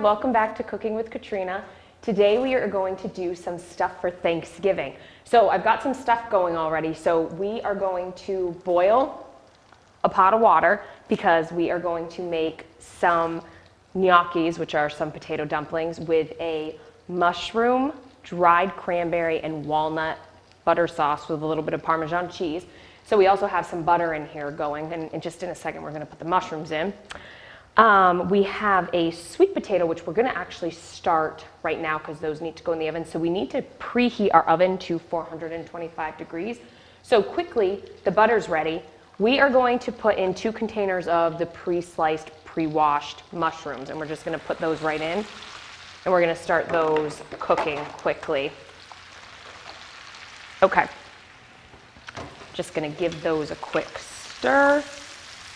Welcome back to Cooking with Katrina. Today we are going to do some stuff for Thanksgiving. So I've got some stuff going already. So we are going to boil a pot of water because we are going to make some gnocchis, which are some potato dumplings, with a mushroom, dried cranberry, and walnut butter sauce with a little bit of Parmesan cheese. So we also have some butter in here going, and just in a second we're going to put the mushrooms in. We have a sweet potato, which we're going to actually start right now because those need to go in the oven. So we need to preheat our oven to 425 degrees. So quickly, the butter's ready. We are going to put in 2 containers of the pre-sliced, pre-washed mushrooms, and we're just going to put those right in, and we're going to start those cooking quickly. Okay. Just going to give those a quick stir,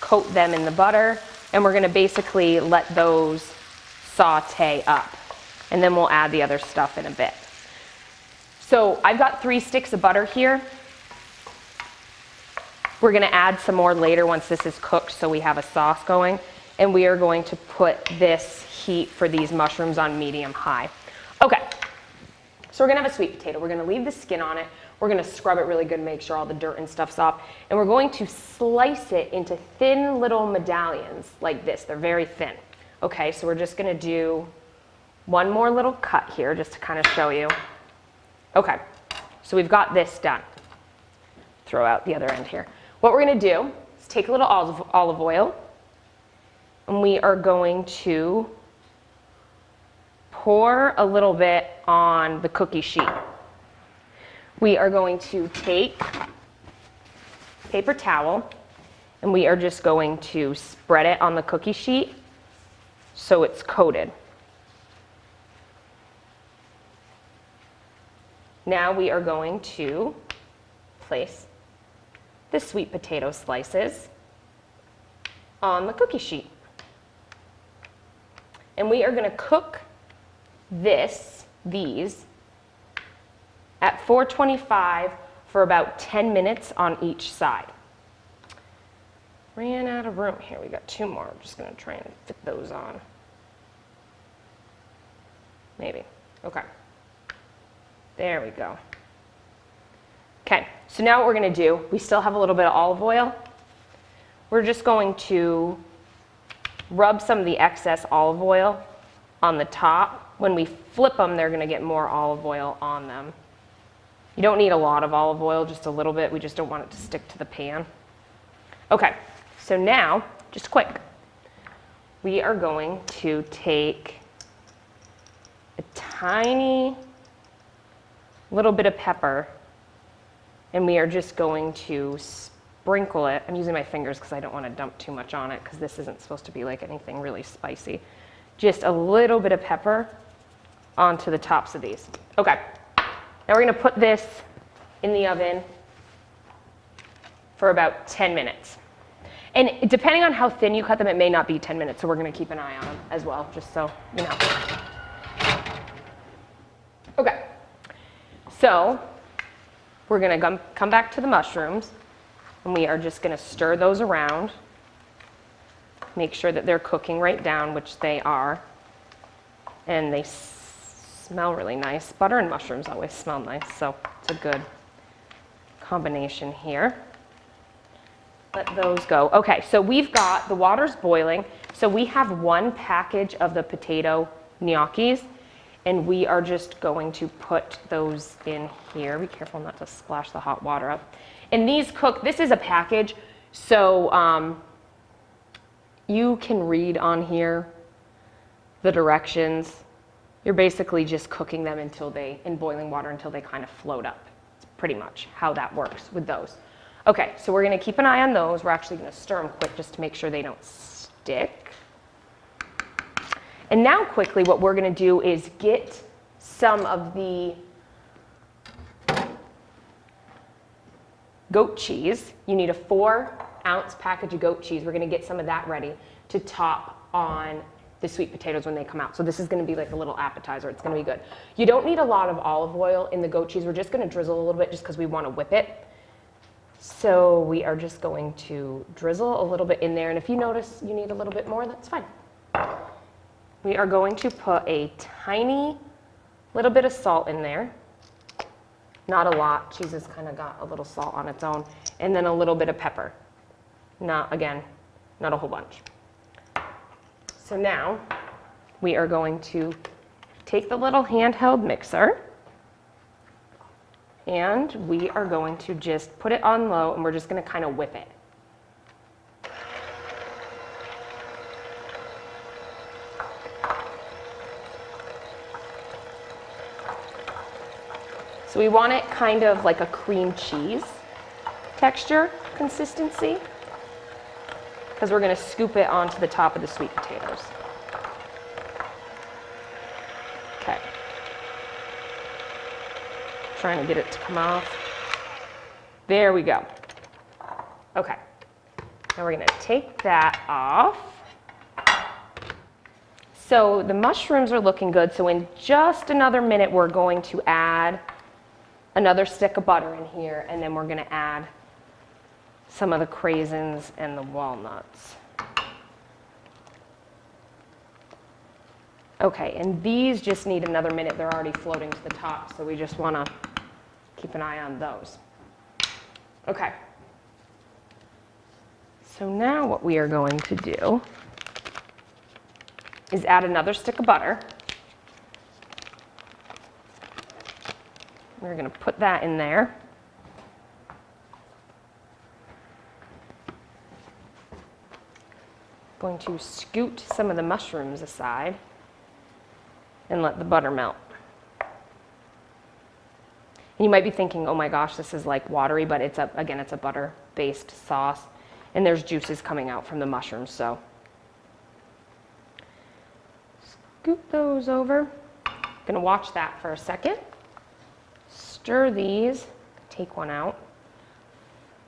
coat them in the butter. And we're going to basically let those saute up. And then we'll add the other stuff in a bit. So I've got 3 sticks of butter here. We're going to add some more later once this is cooked so we have a sauce going. And we are going to put this heat for these mushrooms on medium-high. Okay, so we're going to have a sweet potato. We're going to leave the skin on it. We're going to scrub it really good, make sure all the dirt and stuff's off. And we're going to slice it into thin little medallions like this. They're very thin. Okay, so we're just going to do one more little cut here just to kind of show you. Okay, so we've got this done. Throw out the other end here. What we're going to do is take a little olive oil, and we are going to pour a little bit on the cookie sheet. We are going to take paper towel, and we are just going to spread it on the cookie sheet so it's coated. Now we are going to place the sweet potato slices on the cookie sheet. And we are going to cook these at 425 for about 10 minutes on each side. Ran out of room here. We got 2 more. I'm just going to try and fit those on. Maybe. Okay. There we go. Okay, so now what we're going to do, we still have a little bit of olive oil. We're just going to rub some of the excess olive oil on the top. When we flip them, they're going to get more olive oil on them. You don't need a lot of olive oil, just a little bit. We just don't want it to stick to the pan. Okay, so now, just quick, we are going to take a tiny little bit of pepper, and we are just going to sprinkle it. I'm using my fingers because I don't want to dump too much on it because this isn't supposed to be like anything really spicy. Just a little bit of pepper onto the tops of these. Okay. Now we're going to put this in the oven for about 10 minutes. And depending on how thin you cut them, it may not be 10 minutes, so we're going to keep an eye on them as well, just so you know. Okay, so we're going to come back to the mushrooms, and we are just going to stir those around. Make sure that they're cooking right down, which they are. And they smell really nice. Butter and mushrooms always smell nice, so it's a good combination here. Let those go. Okay, so we've got, the water's boiling, so we have 1 package of the potato gnocchis, and we are just going to put those in here. Be careful not to splash the hot water up. And these cook, this is a package, so you can read on here the directions. You're basically just cooking them in boiling water until they kind of float up. It's pretty much how that works with those. Okay, so we're going to keep an eye on those. We're actually going to stir them quick just to make sure they don't stick. And now quickly what we're gonna do is get some of the goat cheese. You need a 4-ounce package of goat cheese. We're gonna get some of that ready to top on the sweet potatoes when they come out. So this is gonna be like a little appetizer. It's gonna be good. You don't need a lot of olive oil in the goat cheese. We're just gonna drizzle a little bit just because we wanna whip it. So we are just going to drizzle a little bit in there. And if you notice you need a little bit more, that's fine. We are going to put a tiny little bit of salt in there. Not a lot. Cheese has kind of got a little salt on its own. And then a little bit of pepper. Not a whole bunch. So now we are going to take the little handheld mixer and we are going to just put it on low and we're just going to kind of whip it. So we want it kind of like a cream cheese texture consistency because we're going to scoop it onto the top of the sweet potatoes. Okay. Trying to get it to come off. There we go. Okay. Now we're going to take that off. So the mushrooms are looking good. So in just another minute, we're going to add another stick of butter in here, and then we're going to add some of the craisins and the walnuts. Okay, and these just need another minute. They're already floating to the top, so we just want to keep an eye on those. Okay. So now what we are going to do is add another stick of butter. We're going to put that in there. Going to scoot some of the mushrooms aside and let the butter melt. And you might be thinking, oh my gosh, this is like watery, but it's a butter-based sauce, and there's juices coming out from the mushrooms, so scoop those over. Gonna watch that for a second. Stir these, take one out,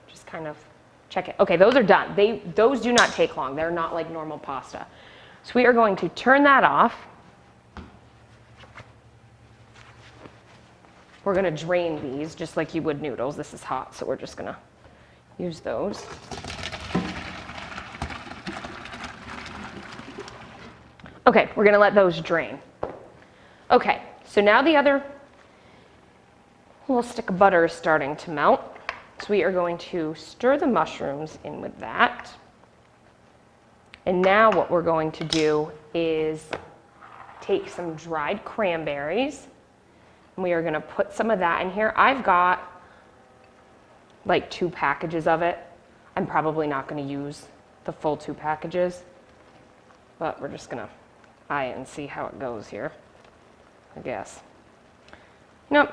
just kind of check it. Okay, those are done. Those do not take long. They're not like normal pasta. So we are going to turn that off. We're going to drain these just like you would noodles. This is hot, so we're just going to use those. Okay, we're going to let those drain. Okay, so now the other little stick of butter is starting to melt. So we are going to stir the mushrooms in with that. And now what we're going to do is take some dried cranberries. And we are going to put some of that in here. I've got like 2 packages of it. I'm probably not going to use the full 2 packages, but we're just going to eye it and see how it goes here, I guess. Nope.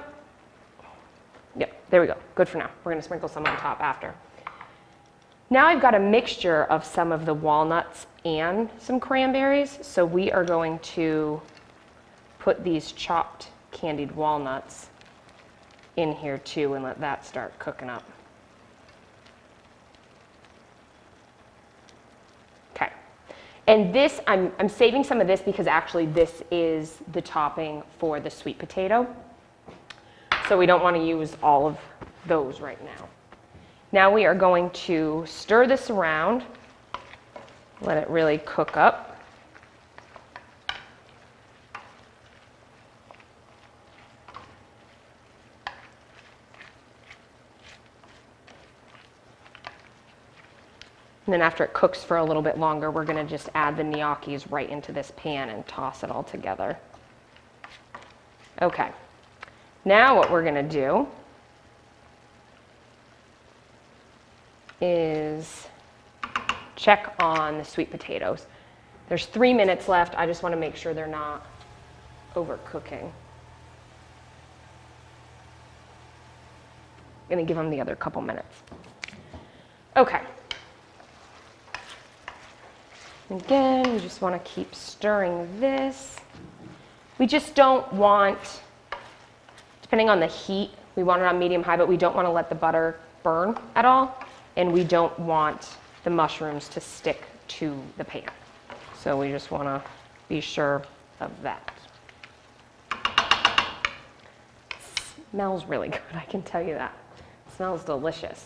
Yep, there we go. Good for now. We're going to sprinkle some on top after. Now I've got a mixture of some of the walnuts and some cranberries, so we are going to put these chopped candied walnuts in here too and let that start cooking up. Okay. And this, I'm saving some of this because actually this is the topping for the sweet potato. So we don't want to use all of those right now. Now we are going to stir this around, let it really cook up. And then after it cooks for a little bit longer, we're going to just add the gnocchis right into this pan and toss it all together. Okay. Now what we're going to do is check on the sweet potatoes. There's 3 minutes left. I just want to make sure they're not overcooking. I'm going to give them the other couple minutes. Okay. Again, we just want to keep stirring this. We just don't want, depending on the heat, we want it on medium-high, but we don't want to let the butter burn at all, and we don't want the mushrooms to stick to the pan. So we just want to be sure of that. Smells really good, I can tell you that. Smells delicious.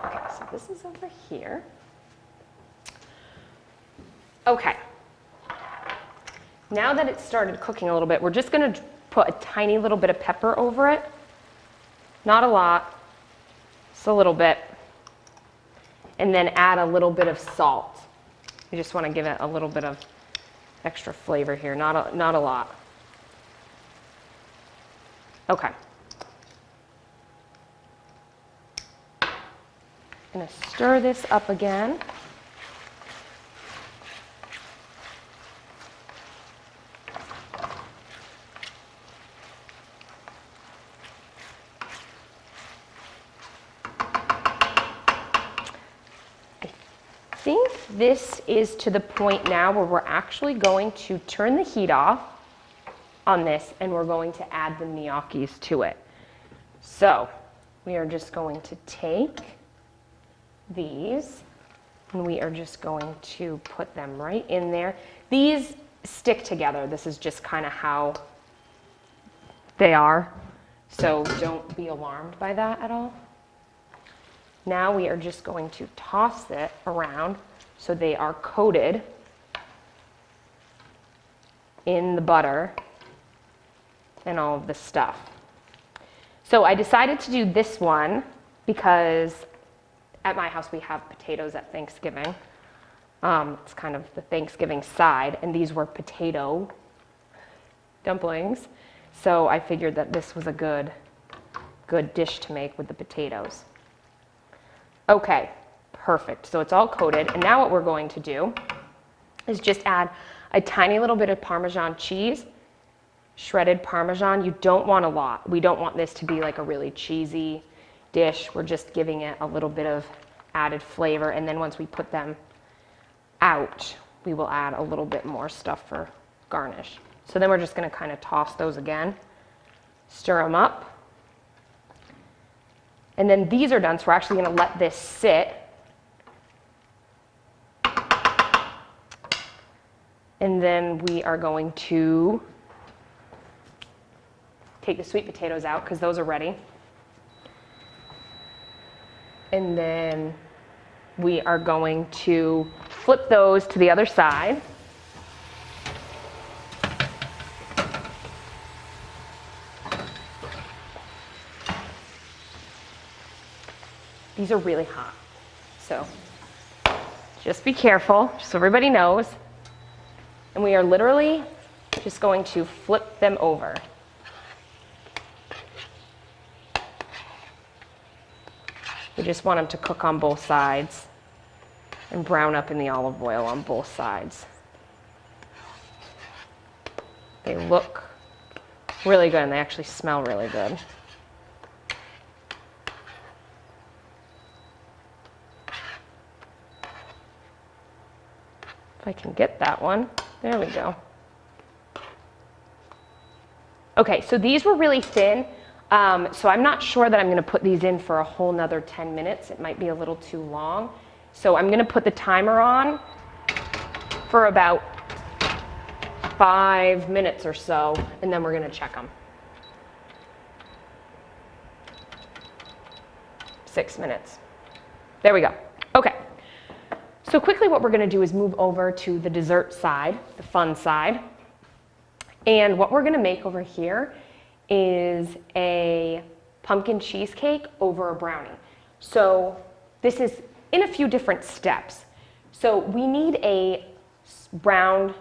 Okay, so this is over here. Okay. Now that it's started cooking a little bit, we're just going to put a tiny little bit of pepper over it. Not a lot, just a little bit. And then add a little bit of salt. You just want to give it a little bit of extra flavor here, not a lot. Okay. I'm going to stir this up again. I think this is to the point now where we're actually going to turn the heat off on this, and we're going to add the gnocchis to it. So we are just going to take these, and we are just going to put them right in there. These stick together. This is just kind of how they are, so don't be alarmed by that at all. Now we are just going to toss it around so they are coated in the butter and all of the stuff. So I decided to do this one because at my house we have potatoes at Thanksgiving. It's kind of the Thanksgiving side, and these were potato dumplings. So I figured that this was a good dish to make with the potatoes. Okay, perfect. So it's all coated, and now what we're going to do is just add a tiny little bit of Parmesan cheese, shredded Parmesan. You don't want a lot. We don't want this to be like a really cheesy dish. We're just giving it a little bit of added flavor, and then once we put them out, we will add a little bit more stuff for garnish. So then we're just going to kind of toss those again, stir them up. And then these are done, so we're actually going to let this sit. And then we are going to take the sweet potatoes out because those are ready. And then we are going to flip those to the other side. These are really hot, so just be careful, just so everybody knows. And we are literally just going to flip them over. We just want them to cook on both sides and brown up in the olive oil on both sides. They look really good, and they actually smell really good. If I can get that one. There we go. Okay, so these were really thin, so I'm not sure that I'm going to put these in for a whole nother 10 minutes. It might be a little too long. So I'm going to put the timer on for about 5 minutes or so, and then we're going to check them. 6 minutes. There we go. Okay. So quickly what we're going to do is move over to the dessert side, the fun side. And what we're going to make over here is a pumpkin cheesecake over a brownie. So this is in a few different steps. So we need a round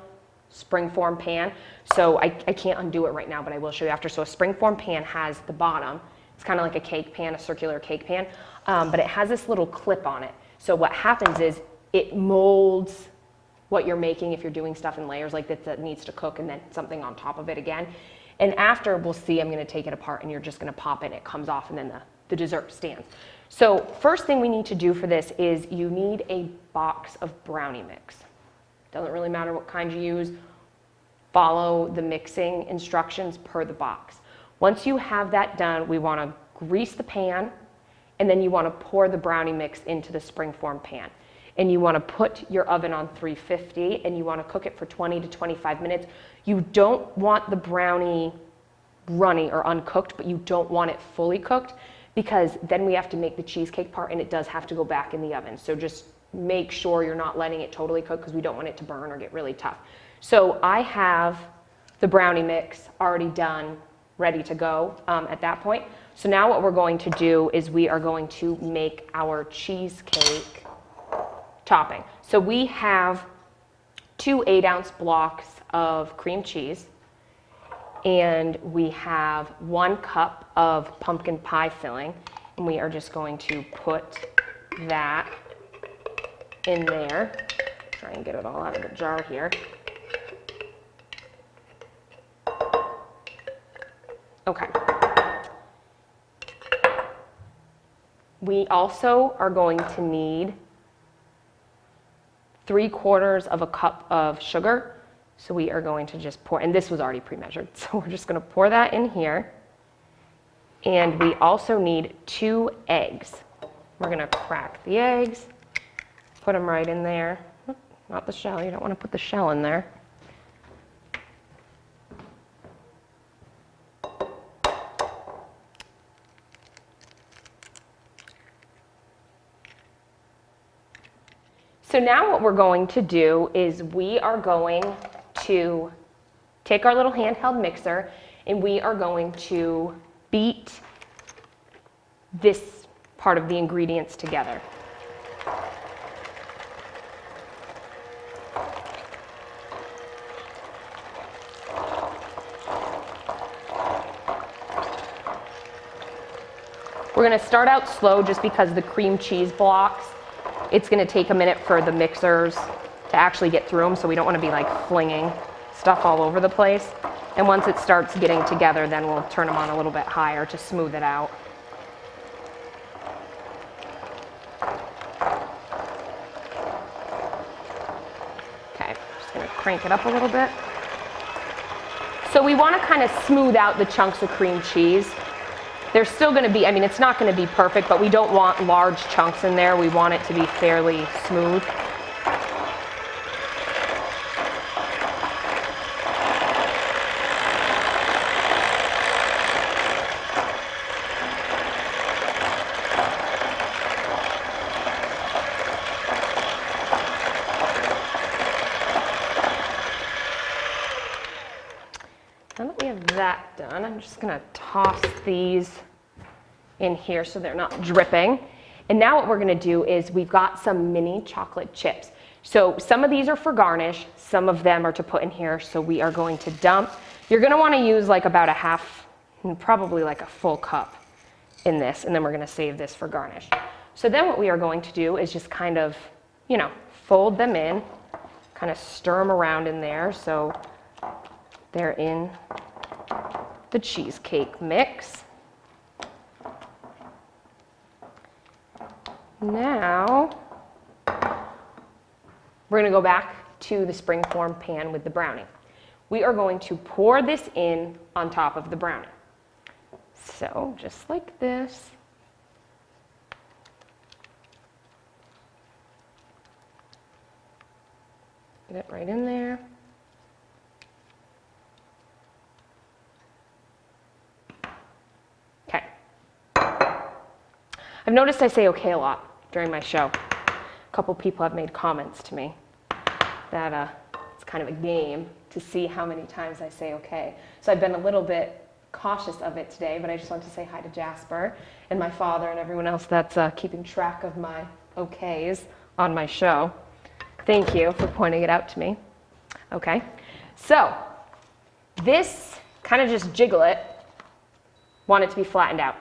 springform pan. So I can't undo it right now, but I will show you after. So a springform pan has the bottom. It's kind of like a cake pan, a circular cake pan, but it has this little clip on it. So what happens is it molds what you're making if you're doing stuff in layers like this that needs to cook and then something on top of it again. And after, we'll see, I'm going to take it apart and you're just going to pop it and it comes off and then the dessert stands. So first thing we need to do for this is you need a box of brownie mix. Doesn't really matter what kind you use. Follow the mixing instructions per the box. Once you have that done, we want to grease the pan, and then you want to pour the brownie mix into the springform pan. And you want to put your oven on 350, and you want to cook it for 20 to 25 minutes. You don't want the brownie runny or uncooked, but you don't want it fully cooked, because then we have to make the cheesecake part, and it does have to go back in the oven. So just make sure you're not letting it totally cook, because we don't want it to burn or get really tough. So I have the brownie mix already done, ready to go at that point. So now what we're going to do is we are going to make our cheesecake topping. So we have 2 8-ounce blocks of cream cheese, and we have 1 cup of pumpkin pie filling, and we are just going to put that in there. Try and get it all out of the jar here. Okay. We also are going to need 3/4 of a cup of sugar. So we are going to just pour, and this was already pre-measured, so we're just going to pour that in here. And we also need 2 eggs. We're going to crack the eggs, put them right in there. Not the shell, you don't want to put the shell in there. So now what we're going to do is we are going to take our little handheld mixer, and we are going to beat this part of the ingredients together. We're going to start out slow just because the cream cheese blocks, it's going to take a minute for the mixers to actually get through them, so we don't want to be like flinging stuff all over the place. And once it starts getting together, then we'll turn them on a little bit higher to smooth it out. Okay, just going to crank it up a little bit. So we want to kind of smooth out the chunks of cream cheese. There's still going to be, I mean, it's not going to be perfect, but we don't want large chunks in there. We want it to be fairly smooth. Now that we have that done, I'm just going to toss these in here so they're not dripping. And now what we're going to do is we've got some mini chocolate chips. So some of these are for garnish, some of them are to put in here, so we are going to dump. You're going to want to use like about a half, probably like a full cup in this, and then we're going to save this for garnish. So then what we are going to do is just kind of, you know, fold them in, kind of stir them around in there so they're in the cheesecake mix. Now, we're going to go back to the springform pan with the brownie. We are going to pour this in on top of the brownie. So, just like this. Get it right in there. Okay. I've noticed I say okay a lot during my show. A couple people have made comments to me that it's kind of a game to see how many times I say okay. So I've been a little bit cautious of it today, but I just want to say hi to Jasper and my father and everyone else that's keeping track of my okays on my show. Thank you for pointing it out to me. Okay, so this, kind of just jiggle it, want it to be flattened out.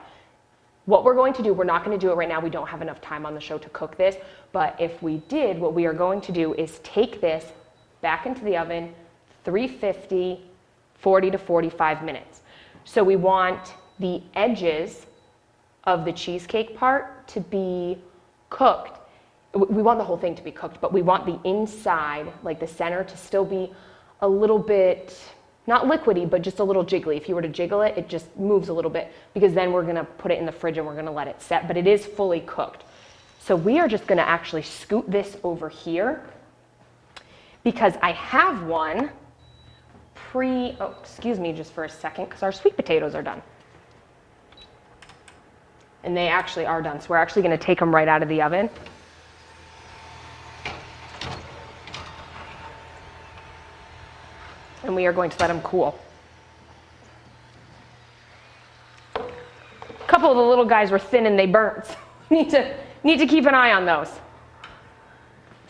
What we're going to do, we're not going to do it right now. We don't have enough time on the show to cook this. But if we did, what we are going to do is take this back into the oven, 350, 40 to 45 minutes. So we want the edges of the cheesecake part to be cooked we want the whole thing to be cooked, but we want the inside, like the center, to still be a little bit, not liquidy, but just a little jiggly. If you were to jiggle it, it just moves a little bit, because then we're gonna put it in the fridge and we're gonna let it set, but it is fully cooked. So we are just gonna actually scoot this over here, because I have one oh, excuse me just for a second, because our sweet potatoes are done. And they actually are done, so we're actually gonna take them right out of the oven. And we are going to let them cool. A couple of the little guys were thin and they burnt, so need to keep an eye on those.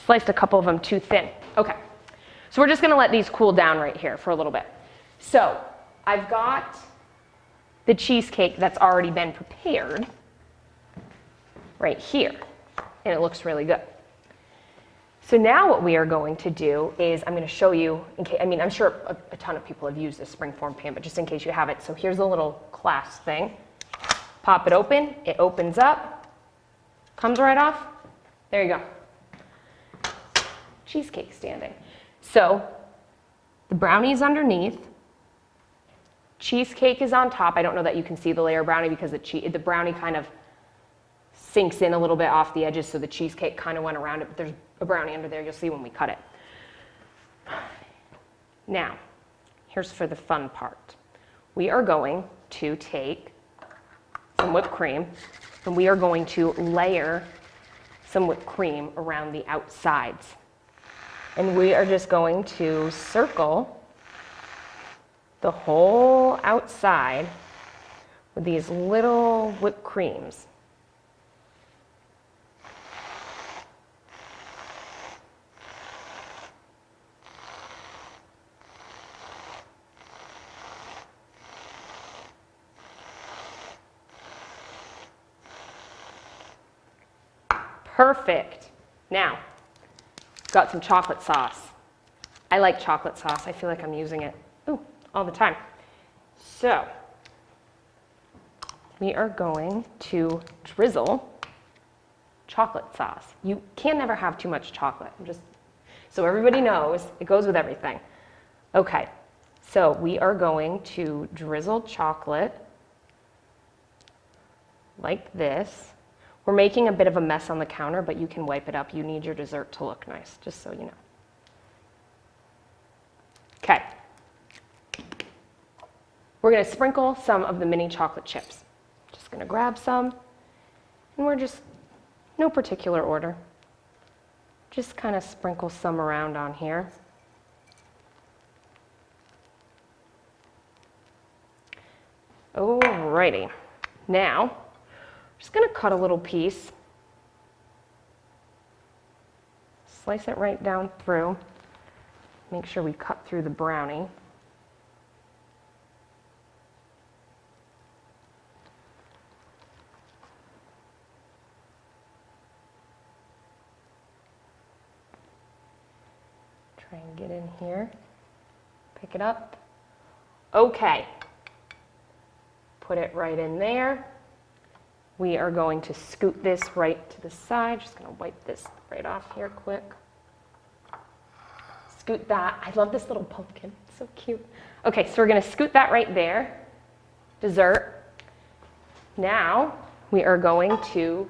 Sliced a couple of them too thin. Okay, so we're just gonna let these cool down right here for a little bit. So I've got the cheesecake that's already been prepared right here, and it looks really good. So now what we are going to do is I'm going to show you, I'm sure a ton of people have used this springform pan, but just in case you haven't. So here's a little clasp thing. Pop it open, it opens up, comes right off. There you go. Cheesecake standing. So the brownie is underneath, cheesecake is on top. I don't know that you can see the layer of brownie because the brownie kind of sinks in a little bit off the edges, so the cheesecake kind of went around it, but there's a brownie under there. You'll see when we cut it. Now, here's for the fun part. We are going to take some whipped cream, and we are going to layer some whipped cream around the outsides. And we are just going to circle the whole outside with these little whipped creams. Perfect. Now, got some chocolate sauce. I like chocolate sauce. I feel like I'm using it all the time. So, we are going to drizzle chocolate sauce. You can never have too much chocolate. Just so everybody knows, it goes with everything. Okay, so we are going to drizzle chocolate like this. We're making a bit of a mess on the counter, but you can wipe it up. You need your dessert to look nice, just so you know. Okay. We're going to sprinkle some of the mini chocolate chips. Just going to grab some, and we're just, no particular order. Just kind of sprinkle some around on here. Alrighty. Now, just going to cut a little piece, slice it right down through, make sure we cut through the brownie. Try and get in here, pick it up. Okay, put it right in there. We are going to scoot this right to the side. Just gonna wipe this right off here quick. Scoot that. I love this little pumpkin, it's so cute. Okay, so we're gonna scoot that right there. Dessert. Now, we are going to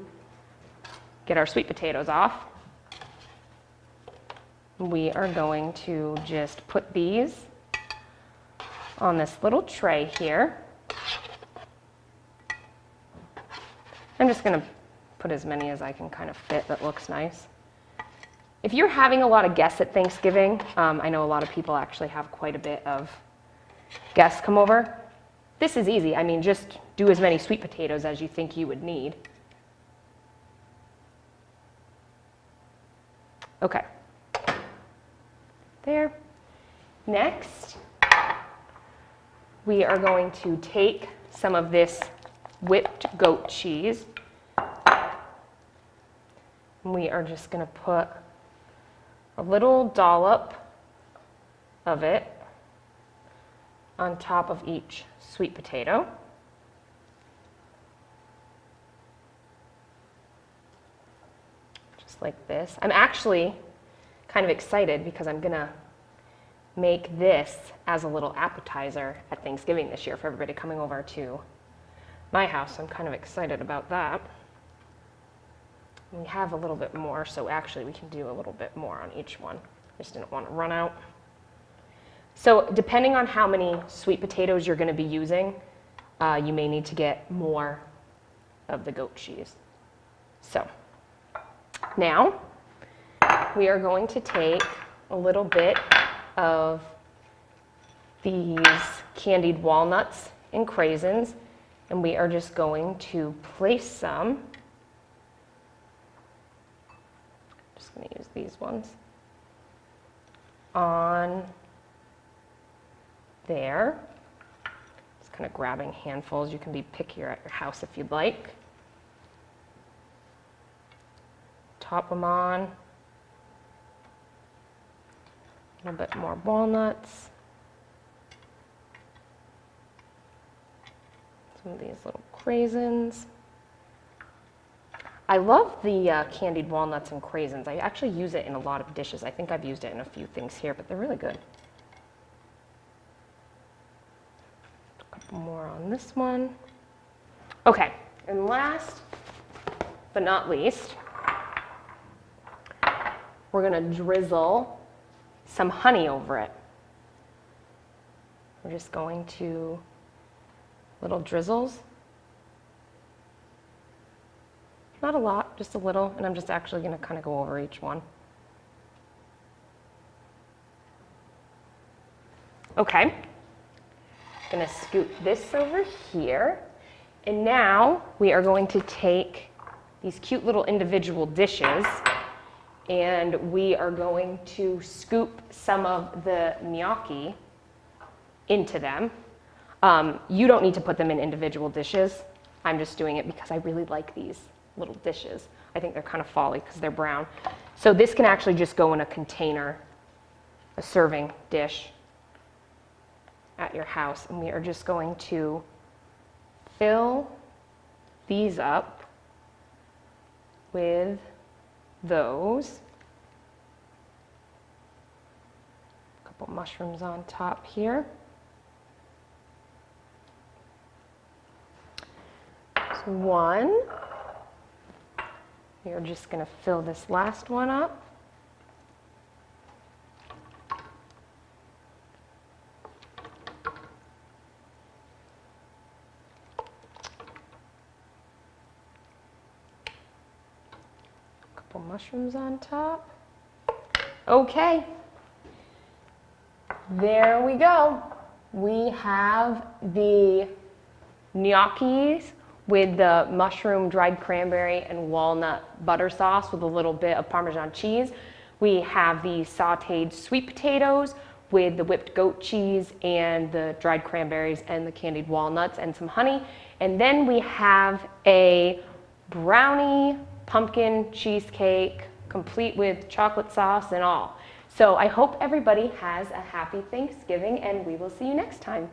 get our sweet potatoes off. We are going to just put these on this little tray here. I'm just going to put as many as I can kind of fit that looks nice. If you're having a lot of guests at Thanksgiving, I know a lot of people actually have quite a bit of guests come over. This is easy. I mean, just do as many sweet potatoes as you think you would need. Okay. There. Next, we are going to take some of this whipped goat cheese. We are just going to put a little dollop of it on top of each sweet potato. Just just like this. I'm actually kind of excited because I'm gonna make this as a little appetizer at Thanksgiving this year for everybody coming over to my house. I'm kind of excited about that. We have a little bit more, so actually we can do a little bit more on each one. I just didn't want to run out. So depending on how many sweet potatoes you're going to be using, you may need to get more of the goat cheese. So now we are going to take a little bit of these candied walnuts and craisins, and we are just going to place some. Just going to use these ones on there. Just kind of grabbing handfuls. You can be pickier at your house if you'd like. Top them on. A little bit more walnuts. Some of these little craisins. I love the candied walnuts and craisins. I actually use it in a lot of dishes. I think I've used it in a few things here, but they're really good. A couple more on this one. Okay, and last but not least, we're going to drizzle some honey over it. We're just going to little drizzles. Not a lot, just a little, and I'm just actually going to kind of go over each one. Okay, going to scoop this over here, and now we are going to take these cute little individual dishes, and we are going to scoop some of the gnocchi into them. You don't need to put them in individual dishes. I'm just doing it because I really like these little dishes. I think they're kind of folly because they're brown. So this can actually just go in a container, a serving dish at your house. And we are just going to fill these up with those. A couple mushrooms on top here. So one. We are just going to fill this last one up. Couple mushrooms on top. Okay. There we go. We have the gnocchis with the mushroom, dried cranberry, and walnut butter sauce with a little bit of Parmesan cheese. We have the sauteed sweet potatoes with the whipped goat cheese and the dried cranberries and the candied walnuts and some honey. And then we have a brownie pumpkin cheesecake, complete with chocolate sauce and all. So I hope everybody has a happy Thanksgiving, and we will see you next time.